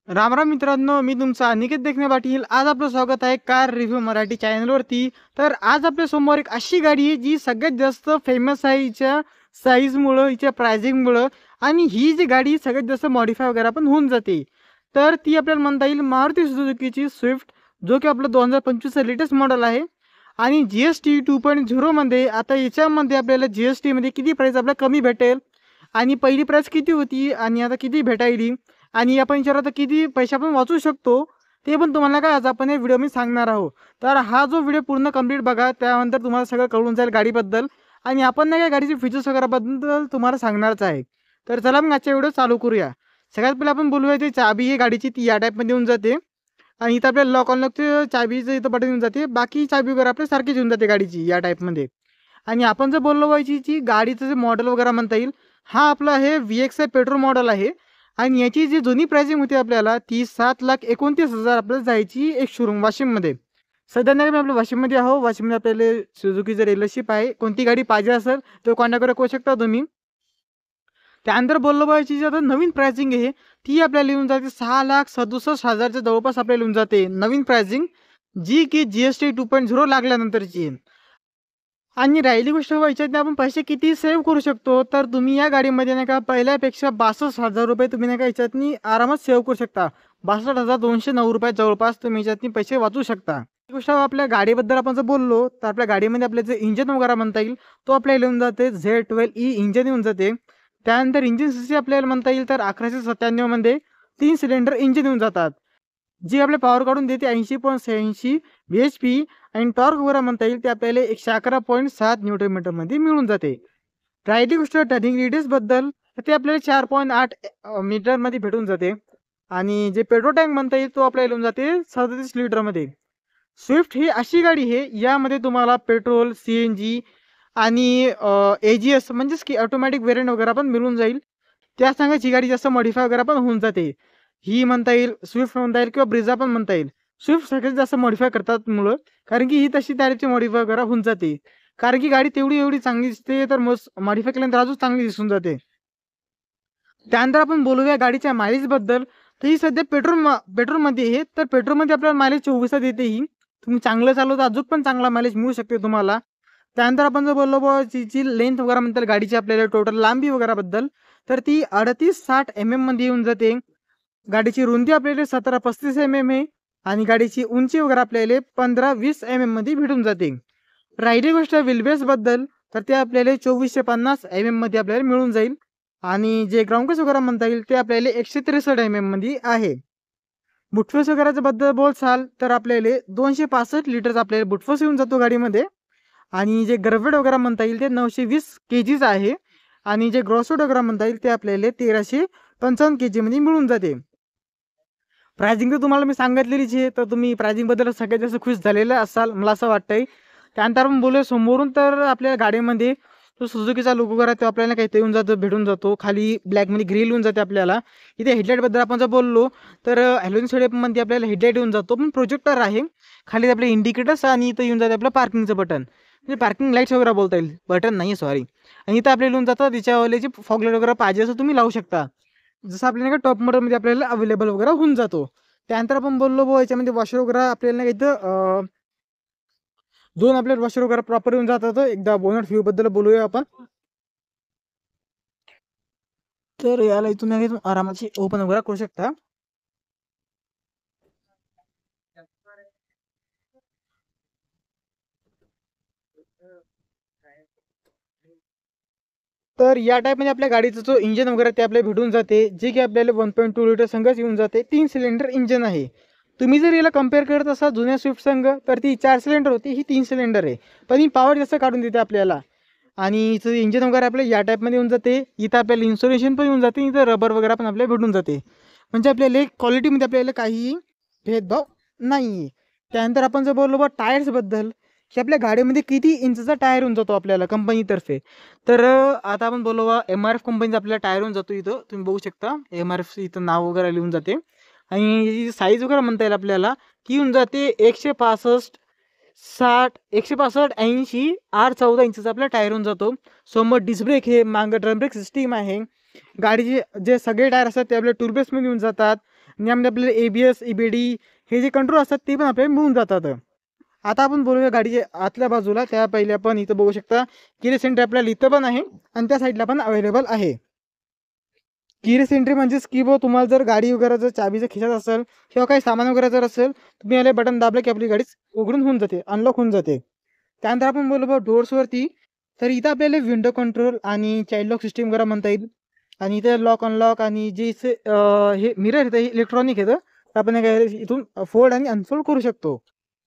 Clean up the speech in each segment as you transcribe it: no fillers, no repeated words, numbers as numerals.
राम राम मित्रांनो, मी तुमचा अनिकेत देखणे पाटील. आज आपलं स्वागत आहे कार रिव्ह्यू मराठी चॅनलवरती. तर आज आपल्या समोर एक अशी गाडी आहे जी सगळ्यात जास्त फेमस आहे हिच्या साईजमुळं, हिच्या प्राइसिंगमुळं. आणि ही जी गाडी सगळ्यात जास्त मॉडिफाय वगैरे पण होऊन जाते. तर ती आपल्याला म्हणता येईल मारुती सुझुकीची स्विफ्ट, जो की आपलं 2025चं लेटेस्ट मॉडेल आहे. आणि GST 2.0मध्ये आता याच्यामध्ये आपल्याला GST मध्ये किती प्राईस आपल्याला कमी भेटेल, आणि पहिली प्राईस किती होती आणि आता किती भेटायली, आणि आपण विचारलं तर किती पैसे आपण वाचू शकतो, ते पण तुम्हाला काय आज आपण या व्हिडिओमध्ये सांगणार आहोत. तर हा जो व्हिडिओ पूर्ण कंप्लीट बघा, त्यानंतर तुम्हाला सगळं कळून जाईल गाडीबद्दल. आणि आपण नाही काय गाडीचे फीचर्स वगैरेबद्दल तुम्हाला सांगणारच आहे. तर चला मग आजच्या व्हिडिओ चालू करूया. सगळ्यात पहिले आपण बोलूया जी चाबी आहे गाडीची, ती या टाईपमध्ये येऊन जाते. आणि इथं आपल्याला लॉक अनलॉकचं चाबीचं इथं बटन येऊन जाते. बाकी चाबी वगैरे आपल्या सारखीच येऊन जाते गाडीची या टाईपमध्ये. आणि आपण जर बोललो व्हायची जी गाडीचं जे मॉडेल वगैरे म्हणता येईल, हा आपला हे VXI पेट्रोल मॉडेल आहे. आणि याची जी जुनी प्राइसिंग होती आपल्याला ती 7,29,000 आपल्याला जायची एक शोरूम वाशिममध्ये. सध्या नाही, मी आपल्या वाशिममध्ये आहो. वाशिममध्ये आपल्याला सुझुकीचं डीलरशिप आहे. कोणती गाडी पाहिजे असेल तर कॉन्टॅक्ट करू शकता तुम्ही. त्यानंतर बोललो पाहिजे जी आता नवीन प्राइसिंग आहे, ती आपल्याला येऊन जाते 6,67,000च्या जवळपास आपल्याला येऊन जाते नवीन प्राइसिंग, जी की GST 2.0 लागल्यानंतरची आहे. आणि राहिली गोष्ट व्हायची आहे आपण पैसे किती सेव्ह करू शकतो, तर तुम्ही या गाडीमध्ये नाही का पहिल्यापेक्षा 62,000 रुपये तुम्ही नाही का याच्यातनी आरामात सेव्ह करू शकता. 62,209 रुपये जवळपास तुम्ही याच्यातनी पैसे वाचू शकता. ही गोष्ट आपल्या गाडीबद्दल आपण जर बोललो तर आपल्या गाडीमध्ये आपलं जे इंजन वगैरे म्हणता येईल, तो आपल्याला येऊन जाते Z12E इंजन येऊन जाते. त्यानंतर इंजिन सीसी आपल्याला म्हणता येईल तर 1197 मध्ये 3 सिलेंडर इंजिन येऊन जातात, जी आपले पॉवर काढून देते 80.86 bhp. आणि टॉर्क वगैरे म्हणता येईल ते आपल्याला 111.7 न्यूटन मीटरमध्ये मिळून जाते. राहिली गोष्ट टर्निंग रेडियसबद्दल, तर ते आपल्याला 4.8 मीटरमध्ये भेटून जाते. आणि जे पेट्रोल टँक म्हणता येईल तो आपल्याला येऊन जाते 37 लिटरमध्ये. स्विफ्ट ही अशी गाडी आहे, यामध्ये तुम्हाला पेट्रोल, CNG आणि AGS म्हणजेच की ऑटोमॅटिक व्हेरियंट वगैरे पण मिळून जाईल. त्या सांगायची गाडी जास्त मॉडिफाय वगैरे पण होऊन जाते. ही म्हणता येईल स्विफ्ट म्हणता येईल किंवा ब्रिझा पण म्हणता येईल. स्विफ्ट सगळ्यात जास्त मॉडिफाय करतात मुलं, कारण की ही तशी टाईपची मॉडिफाय वगैरे होऊन जाते. कारण की गाडी तेवढी एवढी चांगली दिसते, तर मग मॉडिफाय केल्यानंतर अजून चांगली दिसून जाते. त्यानंतर आपण बोलूया गाडीच्या मायलेजबद्दल. तर ही सध्या पेट्रोलमध्ये आहे, तर पेट्रोलमध्ये आपल्याला मायलेज 24 देते. ही तुम्ही चांगलं चालवता अजून पण चांगला मायलेज मिळू शकते तुम्हाला. त्यानंतर आपण जर बोललो बुवा तिची लेंथ वगैरे म्हणतात गाडीची आपल्याला टोटल लांबी वगैरेबद्दल, तर ती 38-60 मध्ये येऊन जाते. गाडीची रुंदी आपल्याला 17-35 आहे. आणि गाडीची उंची वगैरे आपल्याला 15-20 मध्ये भेटून जाते. राहिली गोष्ट व्हीलबेसबद्दल, तर ते आपल्याला 2450 मध्ये आपल्याला मिळून जाईल. आणि जे ग्राउंड वगैरे म्हणता येईल ते आपल्याला 163 मध्ये आहे. बुटफेस वगैरेच्या बद्दल बोलसाल तर आपल्याला 265 लिटरचा आपल्याला बुटफेस येऊन जातो गाडीमध्ये. आणि जे गरवेट वगैरे म्हणता येईल ते 920 kg आहे. आणि जे ग्रॉसवेट वगैरे म्हणता येईल ते आपल्याला 1355 kg मध्ये मिळून जाते. प्राइसिंग तर तुम्हाला मी सांगितलेलीच आहे, तर तुम्ही प्राइसिंगबद्दल सगळ्यात जास्त खुश झालेले असाल मला असं वाटतंय. त्यानंतर आपण बोलूया समोरून, तर आपल्या गाडीमध्ये जो सुझुकीचा लोगो वगैरे तो आपल्याला काही येऊन जातो, भेटून जातो. खाली ब्लॅकमध्ये ग्रिल येऊन जाते आपल्याला. इथे हेडलाईटबद्दल आपण जर बोललो तर हॅलोजन शेडमध्ये आपल्याला हेडलाईट येऊन जातो, पण प्रोजेक्टर आहे. खाली आपले इंडिकेटर्स आणि इथं येऊन जाते आपलं पार्किंगचं बटन, म्हणजे पार्किंग लाईट्स वगैरे बोलता येईल, बटन नाही सॉरी. आणि इथं आपल्याला येऊन जातं त्याच्यावाले जे फॉग लाईट वगैरे पाहिजे असं तुम्ही लावू शकता, जसं आपल्याला टॉप मॉडेलमध्ये आपल्याला अवेलेबल वगैरे होऊन जातो. त्यानंतर आपण बोललो बुवा याच्यामध्ये वॉशर वगैरे आपल्याला इथं 2 आपल्याला वॉशर वगैरे प्रॉपर येऊन जातात. एकदा बोनट व्ह्यू बद्दल बोलूया आपण. तर याला तुम्ही आरामाची ओपन वगैरे करू शकता. तर या टाईपमध्ये आपल्या गाडीचा जो इंजन वगैरे ते आपल्याला भेटून जाते, जे की आपल्याला 1.2 लिटर संघच येऊन जाते. 3 सिलेंडर इंजन आहे. तुम्ही जर याला कम्पेअर करत असाल जुन्या स्विफ्ट संघ, तर ती 4 सिलेंडर होती, ही 3 सिलेंडर आहे. पण ही पॉवर जास्त काढून देते आपल्याला. आणि हिचं इंजन वगैरे आपल्या या टाईपमध्ये येऊन जाते. इथं आपल्याला इन्सुलेशन पण येऊन जाते, इथं रबर वगैरे पण आपल्याला भेटून जाते. म्हणजे आपल्याला क्वालिटीमध्ये आपल्याला काहीही भेदभाव नाही आहे. त्यानंतर आपण जर बोललो बा टायर्सबद्दल, की आपल्या गाडीमध्ये किती इंचचा टायर येऊन जातो आपल्याला कंपनीतर्फे, तर आता आपण बोललो बा MRF कंपनीचा आपल्याला टायर येऊन जातो. इथं तुम्ही बघू शकता MRF इथं नाव वगैरे लिहून जाते. आणि साईज वगैरे म्हणता येईल आपल्याला, ती येऊन जाते 165-80 R14 इंचचा आपला टायर होऊन जातो. समोर डिस्क ब्रेक आहे, मागं ड्रम ब्रेक सिस्टीम आहे. गाडीचे जे सगळे टायर असतात ते आपल्या टूलबेसमध्ये येऊन जातात. आणि यामध्ये आपल्याला ABS EBD हे जे कंट्रोल असतात ते पण आपल्याला मिळून जातात. आता आपण बोलूया गाडीच्या आतल्या बाजूला. त्या पहिले आपण इथं बघू शकता किल सेंटर आपल्याला इथं पण आहे आणि त्या साईडला पण अवेलेबल आहे. किल सेंटर म्हणजेच की तुम्हाला जर गाडी वगैरे जर चाबीचं खिशात असेल किंवा काही सामान वगैरे जर असेल, तुम्ही याला बटन दाबलं की आपली गाडी उघडून होऊन जाते, अनलॉक होऊन जाते. त्यानंतर आपण बोललो डोर्सवरती, तर इथं आपल्याला विंडो कंट्रोल आणि चाइल्ड लॉक सिस्टीम वगैरे म्हणता येईल. आणि इथे लॉक अनलॉक आणि जे हे मिरर येतं हे इलेक्ट्रॉनिक येतं, आपण इथून फोल्ड आणि अनफोल्ड करू शकतो.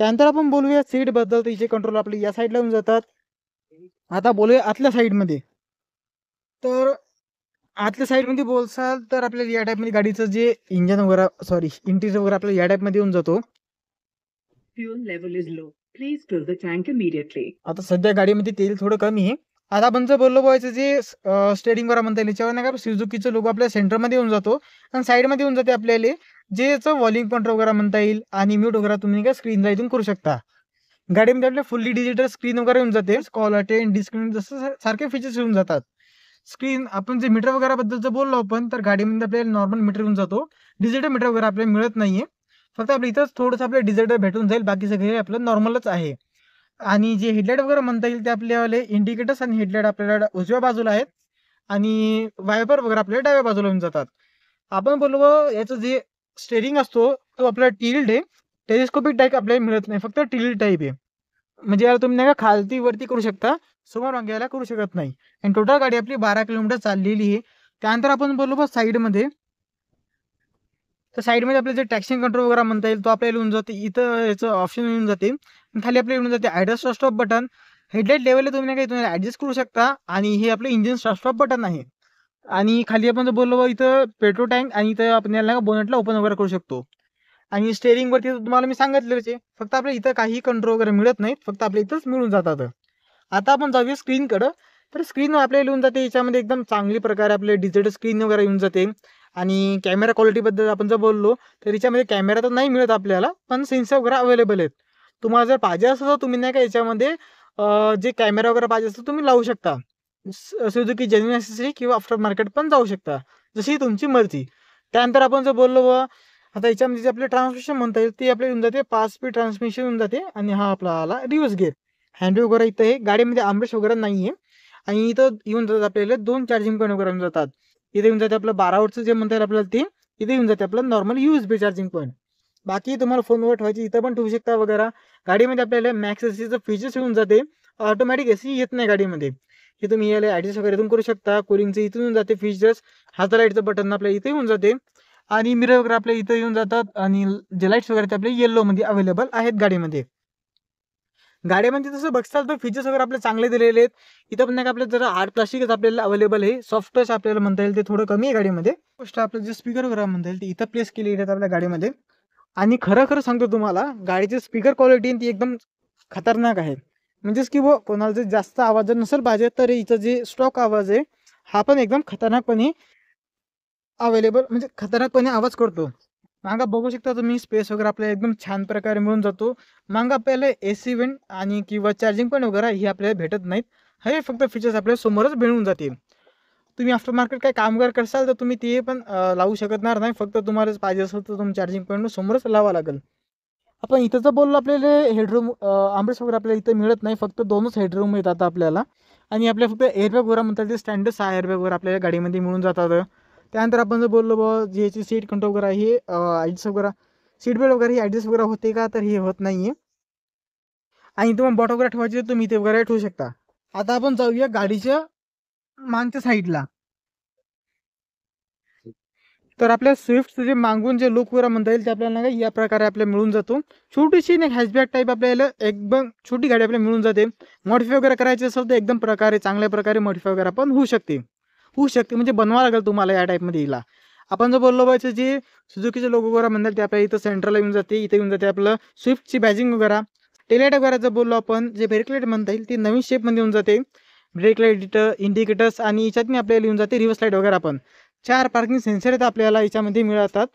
त्यानंतर आपण बोलूया सीटबद्दल, तर हिचे कंट्रोल आपले या साईडला येऊन जातात. आता बोलूया आतल्या साईडमध्ये. तर आतल्या साईडमध्ये बोलसाल तर आपल्याला या टाईपमध्ये गाडीचं जे इंजन वगैरे इंटिरियर वगैरे आपल्याला या टाईपमध्ये येऊन जातो. Fuel level is low. Please fill the tank immediately. आता सध्या गाडीमध्ये तेल थोडं कमी आहे. आता आपण जर बोललो व्हायचं जे स्टेरिंग वगैरे म्हणता येईल, याच्यावर नाही का सुझुकीचं लोगो आपल्या सेंटरमध्ये येऊन जातो आणि साईडमध्ये येऊन जाते आपल्याला जे याचं व्हॉल्यूम कंट्रोल वगैरे म्हणता येईल आणि म्यूट वगैरे तुम्ही काय स्क्रीनला इथून करू शकता. गाडीमध्ये आपल्या फुल्ली डिजिटल स्क्रीन वगैरे येऊन जाते, कॉल अटेंड डिस्क्रीन जसं सारखे फीचर्स येऊन जातात. स्क्रीन आपण जे मीटर वगैरे बद्दल जर बोललो आपण, तर गाडीमध्ये आपल्याला नॉर्मल मीटर येऊन जातो, डिजिटल मीटर वगैरे आपल्याला मिळत नाहीये. फक्त आपल्या इथंच थोडंसं आपल्याला डिजिटल भेटून जाईल, बाकी सगळे आपलं नॉर्मलच आहे. आणि जे हेडलाईट वगैरे म्हणता येईल ते आपल्यावाले इंडिकेटर्स आणि हेडलाईट आपल्याला उजव्या बाजूला आहेत आणि वायपर वगैरे आपल्याला डाव्या बाजूला येऊन जातात. आपण बोललो याचं जे स्टेरिंग असतो तो आपला टिल्ड आहे, टेलिस्कोपिक टाईप आपल्याला मिळत नाही, फक्त टिल्ड टाईप आहे. म्हणजे याला तुम्ही नाही का खालती वरती करू शकता, समोर मागे करू शकत नाही. आणि टोटल गाडी आपली 12 किलोमीटर चाललेली आहे. त्यानंतर आपण बोललो साईडमध्ये, तर साईडमध्ये आपलं जे ट्रॅक्शन कंट्रोल वगैरे म्हणता येईल तो आपल्याला येऊन जाते. इथं याचं ऑप्शन येऊन जाते, खाली आपल्याला येऊन जाते adjust start stop button. Headlight लेवलला तुम्ही नाही का तुम्ही ॲडजस्ट करू शकता आणि हे आपलं इंजिन स्टार्ट स्टॉप बटन आहे. आणि खाली आपण जर बोललो इथं पेट्रोल टँक आणि इथं आपण याला बोनटला ओपन वगैरे करू शकतो. आणि स्टेरिंगवरती तुम्हाला मी सांगितलेच आहे, फक्त आपल्या इथं काही कंट्रोल वगैरे मिळत नाहीत, फक्त आपल्या इथंच मिळून जातात. आता आपण जाऊया स्क्रीनकडं. तर स्क्रीन आपल्याला येऊन जाते याच्यामध्ये एकदम चांगली प्रकारे आपले डिजिटल स्क्रीन वगैरे येऊन जाते. आणि कॅमेरा क्वालिटीबद्दल आपण जर बोललो तर याच्यामध्ये कॅमेरा तर नाही मिळत आपल्याला, पण सेन्सर वगैरे अवेलेबल आहेत. तुम्हाला जर पाहिजे असेल तर तुम्ही नाही का याच्यामध्ये जे कॅमेरा वगैरे पाहिजे असेल तुम्ही लावू शकता. सुझुकी जेन्युइन ॲक्सेसरी किंवा आफ्टर मार्केट पण जाऊ शकता, जशी तुमची मर्जी. त्यानंतर आपण जर बोललो आता याच्यामध्ये जे आपले ट्रान्समिशन म्हणता येईल ते आपल्याला येऊन जाते 5 स्पीड ट्रान्समिशन येऊन जाते. आणि हा आपला आला रिव्हर्स गिअर. हँड वगैरे इथं आहे, गाडीमध्ये आमरेश वगैरे नाही आहे. आणि इथं येऊन जातात आपल्याला 2 चार्जिंग पॉईंट वगैरे येऊन जातात. इथे येऊन जाते आपलं 12 वॉटचं जे म्हणता येईल आपल्याला ते, इथे येऊन जाते आपलं नॉर्मल USB चार्जिंग पॉईंट. बाकी तुम्हाला फोनवर ठेवायची इथं पण ठेवू शकता वगैरे. गाडीमध्ये आपल्याला मॅक्स एसीचं फीचर्स येऊन जाते, ऑटोमॅटिक एसी येत नाही गाडीमध्ये. हे तुम्ही याला ॲडजस्ट वगैरे इथून करू शकता. कूलिंगचं इथून येऊन जाते फीचर्स, हाता लाईटचं बटन आपल्या इथे येऊन जाते आणि मिरर वगैरे आपल्या इथं येऊन जातात. आणि जे लाईट्स वगैरे ते आपले येल्लोमध्ये अवेलेबल आहेत गाडीमध्ये. गाडीमध्ये तसं बघताल तर फीचर्स वगैरे आपले चांगले दिलेले आहेत. इथं पण नाही का आपल्याला जरा हार्ड प्लास्टिकच आपल्याला अवेलेबल आहे, सॉफ्ट टच आपल्याला म्हणता येईल ते थोडं कमी आहे गाडीमध्ये. गोष्ट आपलं जे स्पीकर वगैरे म्हणता येईल ते इथं प्लेस केलेले आहेत आपल्या गाडीमध्ये. आणि खरं सांगतो तुम्हाला, गाडीची स्पीकर क्वालिटी ती एकदम खतरनाक आहे. म्हणजेच की कोणाला जर जास्त आवाज जर नसेल पाहिजे तर इथं जे स्टॉक आवाज आहे हा पण एकदम खतरनाकपणे अवेलेबल, म्हणजे खतरनाकपणे आवाज करतो. मागं बघू शकता तुम्ही स्पेस वगैरे आपल्याला एकदम छान प्रकारे मिळून जातो. मागं आपल्याला AC वेंट आणि किंवा चार्जिंग पॉईंट वगैरे हे आपल्याला भेटत नाहीत. हे फक्त फीचर्स आपल्याला समोरच मिळून जातील. तुम्ही आफ्टर मार्केट काय काम वगैरे करसाल तर तुम्ही ते पण लावू शकणार नाही, फक्त तुम्हाला पाहिजे असेल तर तुम्ही चार्जिंग पॉईंट समोरच लावावं लागेल. आपण इथं जर बोललो आपल्याला हेडरूम आमरेस वगैरे आपल्याला इथं मिळत नाही, फक्त 2च हेडरूम मिळतात आपल्याला. आणि आपल्या फक्त एअरबॅग वगैरे म्हणतात ते स्टँडर्ड 6 एअरबॅग वगैरे आपल्याला गाडीमध्ये मिळून जातात. त्यानंतर आपण जर बोललो जे याची सीट कंट्रोल वगैरे हे ॲडजस्ट वगैरे, सीट बेल्ट वगैरे हे ॲडजस्ट वगैरे होते का, तर हे होत नाही आहे. आणि तुम्हाला बॉट वगैरे ठेवायची तर तुम्ही ते वगैरे ठेवू शकता. आता आपण जाऊया गाडीच्या मागच्या साईडला. तर आपल्या स्विफ्टचं जे मागून जे लुक वगैरे म्हणता येईल ते आपल्याला नाही या प्रकारे आपल्याला मिळून जातो. छोटीशी नाही हॅचबॅक टाईप आपल्याला एकदम छोटी गाडी आपल्याला मिळून जाते. मॉडिफाय वगैरे करायची असेल तर एकदम चांगल्या प्रकारे मॉडिफाय वगैरे पण होऊ शकते म्हणजे बनवावं लागेल तुम्हाला या टाईपमध्ये येईल. आपण जर बोललो पाहिजे जे सुझुकीचे लोगो वगैरे म्हणतात ते आपल्या इथं सेंट्रलला येऊन जाते, इथे येऊन जाते आपलं स्विफ्टची बॅजिंग वगैरे. टेलाईट वगैरे जर बोललो आपण जे ब्रेक लाईट म्हणता येईल ती नवीन शेपमध्ये येऊन जाते. ब्रेक लाईट इंडिकेटर्स आणि याच्यातनी आपल्याला येऊन जाते रिव्हर्स लाईट वगैरे. पण 4 पार्किंग सेन्सर आहेत आपल्याला याच्यामध्ये मिळतात.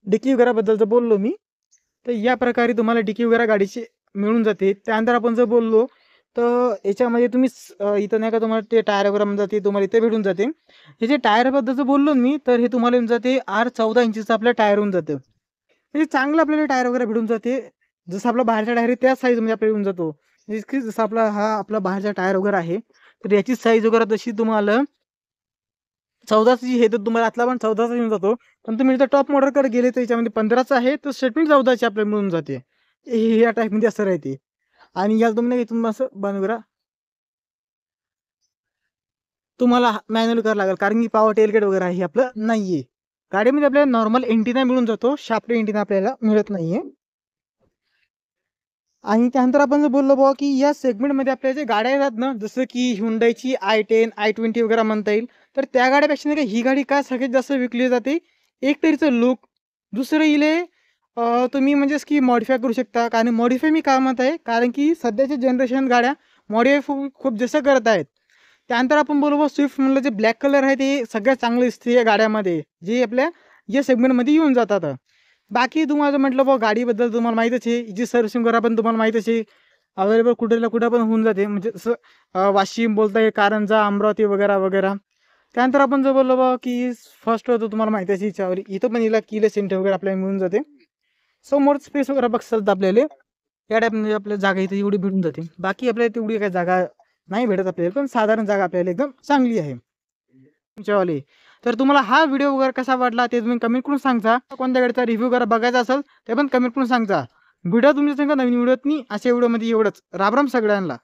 डिकी वगैरेबद्दल जर बोललो मी तर या प्रकारे तुम्हाला डिकी वगैरे गाडीची मिळून जाते. त्यानंतर आपण जर बोललो तर याच्यामध्ये तुम्ही इथं नाही का तुम्हाला ते टायर वगैरे म्हणून जाते तुम्हाला इथे भेटून जाते. हे जे टायरबद्दलचं बोललो ना मी, तर हे तुम्हाला येऊन जाते R14 इंचीचं आपलं टायर होऊन जातं. म्हणजे चांगलं आपल्याला टायर वगैरे भेटून जाते. जसं आपला बाहेरचा टायर आहे त्याच साईजमध्ये आपल्याला येऊन जातो. म्हणजे की जसं आपला बाहेरचा टायर वगैरे आहे, तर याची साईज वगैरे तशी तुम्हाला 14ची हे तर तुम्हाला आतला पण 14चा येऊन जातो. पण तुम्ही इथं टॉप मॉडेलकडे गेले तर याच्यामध्ये 15चा आहे, तर स्टेपनी 14ची आपल्याला मिळून जाते. हे या टाईपमध्ये असं राहते. आणि याला तुम्ही इथून असं बंद करा. तुम्हाला मॅन्युअल करावं लागेल कारण की पॉवर टेलगेट वगैरे आहे हे आपलं नाहीये. गाडीमध्ये आपल्याला नॉर्मल एंटिना मिळून जातो. शाफ्ट एंटिना आपल्याला मिळत नाहीये. आणि त्यानंतर आपण जर बोललो बुवा की या सेगमेंटमध्ये आपल्या जे गाड्या येतात ना, जसं की Hyundaiची i10, i20 वगैरे म्हणता येईल. तर त्या गाड्यापेक्षा नाही का ही गाडी का सगळ्यात जास्त विकली जाते? एक तर हिचं लूक, दुसरं हिले तुम्ही म्हणजेच की मॉडिफाय करू शकता. कारण मॉडिफाय मी का म्हणत आहे? कारण की सध्याच्या जनरेशन गाड्या मॉडिफाय खूप जास्त करत आहेत. त्यानंतर आपण बोलू बुवा स्विफ्ट म्हणलं जे ब्लॅक कलर आहे ते सगळ्यात चांगलं दिसते या गाड्यामध्ये, जे आपल्या या सेगमेंटमध्ये येऊन जातात. बाकी तुम्हाला जर म्हटलं बुवा गाडीबद्दल तुम्हाला माहीतच आहे, हिची सर्व्हिसिंग वगैरे पण तुम्हाला माहीतच आहे. अवेलेबल कुठेला कुठं पण होऊन जाते. म्हणजे जसं वाशिम बोलता येईल, कारंजा, अमरावती वगैरे, वगैरे. त्यानंतर आपण जर बोललो बुवा की फर्स्ट तर तुम्हाला माहिती आहे हिच्यावर इथं पण हिला कीलेस एंट्री वगैरे आपल्याला मिळून जाते. समोर स्पेस वगैरे बघसाल तर आपल्याला या टाईपमध्ये आपल्याला जागा इथे एवढी भेटून जाते. बाकी आपल्याला तेवढी काही जागा नाही भेटत आपल्याला, पण साधारण जागा आपल्याला एकदम चांगली आहे तुमच्यावाली. तर तुम्हाला हा व्हिडिओ वगैरे कसा वाटला ते तुम्ही कमेंट करून सांगा. कोणत्या गाडीचा रिव्ह्यू वगैरे बघायचा असेल ते पण कमेंट करून सांगा. व्हिडिओ तुमच्या संग नवीन व्हिडिओत नाही अशा व्हिडिओमध्ये एवढंच. राम राम सगळ्यांना.